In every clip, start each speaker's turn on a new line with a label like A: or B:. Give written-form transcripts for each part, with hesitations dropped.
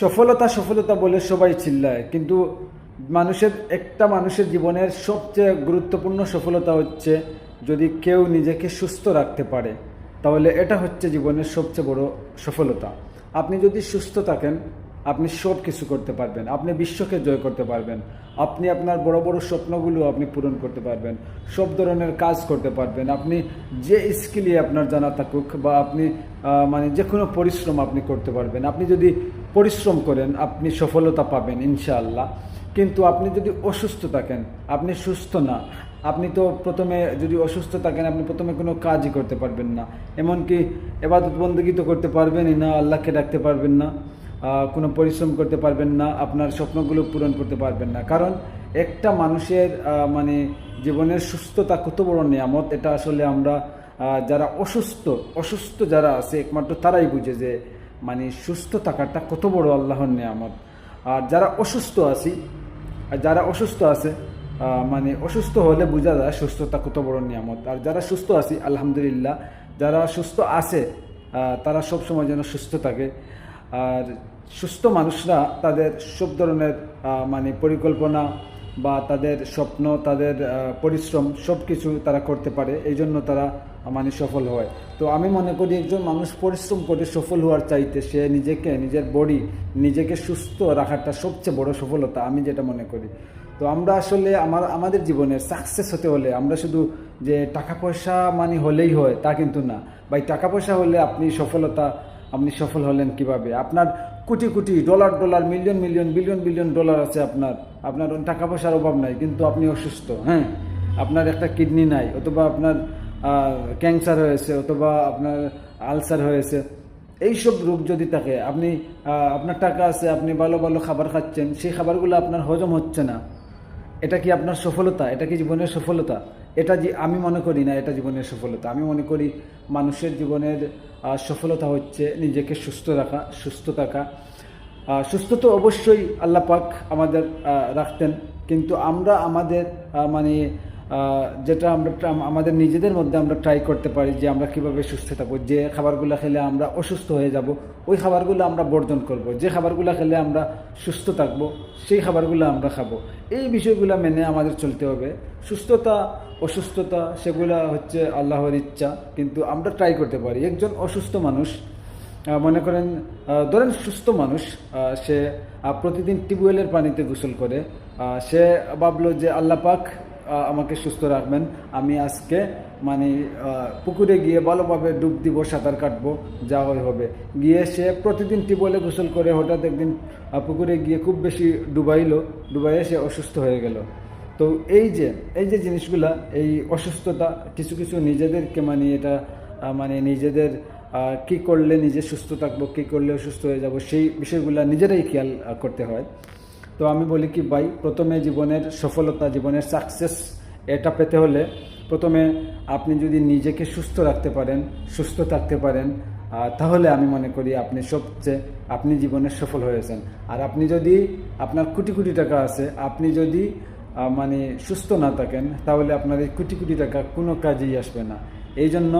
A: সফলতা সফলতা বলে সবাই চিল্লায়, কিন্তু মানুষের জীবনের সবচেয়ে গুরুত্বপূর্ণ সফলতা হচ্ছে যদি কেউ নিজেকে সুস্থ রাখতে পারে, তাহলে এটা হচ্ছে জীবনের সবচেয়ে বড় সফলতা। আপনি যদি সুস্থ থাকেন, আপনি সব কিছু করতে পারবেন, আপনি বিশ্বকে জয় করতে পারবেন, আপনি আপনার বড় বড় স্বপ্নগুলো আপনি পূরণ করতে পারবেন, সব ধরনের কাজ করতে পারবেন। আপনি যে স্কিলই আপনার জানা থাকুক বা আপনি যে কোনো পরিশ্রম আপনি করতে পারবেন। আপনি যদি পরিশ্রম করেন আপনি সফলতা পাবেন ইনশাআল্লাহ। কিন্তু আপনি যদি অসুস্থ থাকেন, আপনি সুস্থ না, আপনি তো প্রথমে যদি অসুস্থ থাকেন আপনি প্রথমে কোনো কাজই করতে পারবেন না, এমনকি ইবাদত বন্দেগী তো করতে পারবেনই না, আল্লাহকে ডাকতে পারবেন না, কোনো পরিশ্রম করতে পারবেন না, আপনার স্বপ্নগুলো পূরণ করতে পারবেন না। কারণ একটা মানুষের জীবনের সুস্থতা কত বড় নিয়ামত, এটা আসলে আমরা যারা অসুস্থ যারা আছে একমাত্র তারাই বুঝে যে সুস্থ থাকাটা কত বড় আল্লাহর নিয়ামত। আর যারা অসুস্থ আছে অসুস্থ হলে বোঝা যায় সুস্থতা কত বড় নিয়ামত। আর যারা সুস্থ আছি আলহামদুলিল্লাহ, যারা সুস্থ আছে তারা সবসময় যেন সুস্থ থাকে। আর সুস্থ মানুষরা তাদের সব ধরনের পরিকল্পনা বা তাদের স্বপ্ন, তাদের পরিশ্রম সব কিছু তারা করতে পারে, এই জন্য তারা সফল হয়। তো আমি মনে করি একজন মানুষ পরিশ্রম করে সফল হওয়ার চাইতে সে নিজের বডি নিজেকে সুস্থ রাখাটা সবচেয়ে বড় সফলতা, আমি যেটা মনে করি। তো আমরা আসলে আমাদের জীবনে সাকসেস হতে হলে আমরা শুধু যে টাকা পয়সা হলেই হয় তা কিন্তু না ভাই। টাকা পয়সা হলে আপনি সফল হলেন কিভাবে? আপনার crore crore dollar million billion dollar আছে, আপনার টাকা পয়সার অভাব নাই, কিন্তু আপনি অসুস্থ। হ্যাঁ, আপনার একটা কিডনি নাই, অথবা আপনার ক্যান্সার হয়েছে, অথবা আপনার আলসার হয়েছে, এইসব রোগ যদি থাকে, আপনার টাকা আছে, আপনি ভালো ভালো খাবার খাচ্ছেন, সেই খাবারগুলো আপনার হজম হচ্ছে না, এটা কি আপনার সফলতা? এটা কি জীবনের সফলতা? আমি মনে করি না এটা জীবনের সফলতা। আমি মনে করি মানুষের জীবনের সফলতা হচ্ছে নিজেকে সুস্থ রাখা, সুস্থ থাকা। সুস্থ তো অবশ্যই আল্লাহ পাক আমাদের রাখতেন, কিন্তু আমরা আমাদের যেটা আমরা আমাদের নিজেদের মধ্যে আমরা ট্রাই করতে পারি যে আমরা কিভাবে সুস্থ থাকবো। যে খাবারগুলো খেলে আমরা অসুস্থ হয়ে যাব ওই খাবারগুলো আমরা বর্জন করব, যে খাবারগুলো খেলে আমরা সুস্থ থাকবো সেই খাবারগুলো আমরা খাবো। এই বিষয়গুলো মেনে আমাদের চলতে হবে। সুস্থতা অসুস্থতা সেগুলা হচ্ছে আল্লাহর ইচ্ছা, কিন্তু আমরা ট্রাই করতে পারি। একজন অসুস্থ মানুষ মনে করেন, ধরেন সুস্থ মানুষ, সে প্রতিদিন টিউবওয়েলের পানিতে গোসল করে, সে ভাবলো যে আল্লাহ পাক আমাকে সুস্থ রাখবেন, আমি আজকে পুকুরে গিয়ে ভালোভাবে ডুব দিব, সাঁতার কাটবো, যা হবে। গিয়ে সে প্রতিদিন টিউবওয়েলে গোসল করে হঠাৎ একদিন পুকুরে গিয়ে খুব বেশি ডুবাইয়ে সে অসুস্থ হয়ে গেল। তো এই যে জিনিসগুলা, এই অসুস্থতা কিছু নিজেদেরকে এটা নিজেদের কি করলে নিজে সুস্থ থাকবো, কি করলে অসুস্থ হয়ে যাব, সেই বিষয়গুলো নিজেরাই খেয়াল করতে হয়। তো আমি বলি কি ভাই, প্রথমে জীবনের সফলতা, জীবনের সাকসেস এটা পেতে হলে প্রথমে আপনি যদি নিজেকে সুস্থ রাখতে পারেন, সুস্থ থাকতে পারেন, তাহলে আমি মনে করি আপনি জীবনে সফল হয়েছেন। আর আপনি যদি আপনার কোটি কোটি টাকা আছে, আপনি যদি সুস্থ না থাকেন, তাহলে আপনার এই কোটি কোটি টাকা কোনো কাজেই আসবে না। এই জন্য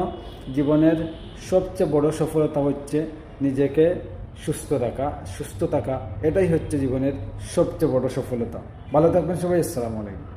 A: জীবনের সবচেয়ে বড় সফলতা হচ্ছে নিজেকে সুস্থ থাকা, এটাই হচ্ছে জীবনের সবচেয়ে বড় সফলতা। ভালো থাকবেন সবাই, আসসালামু আলাইকুম।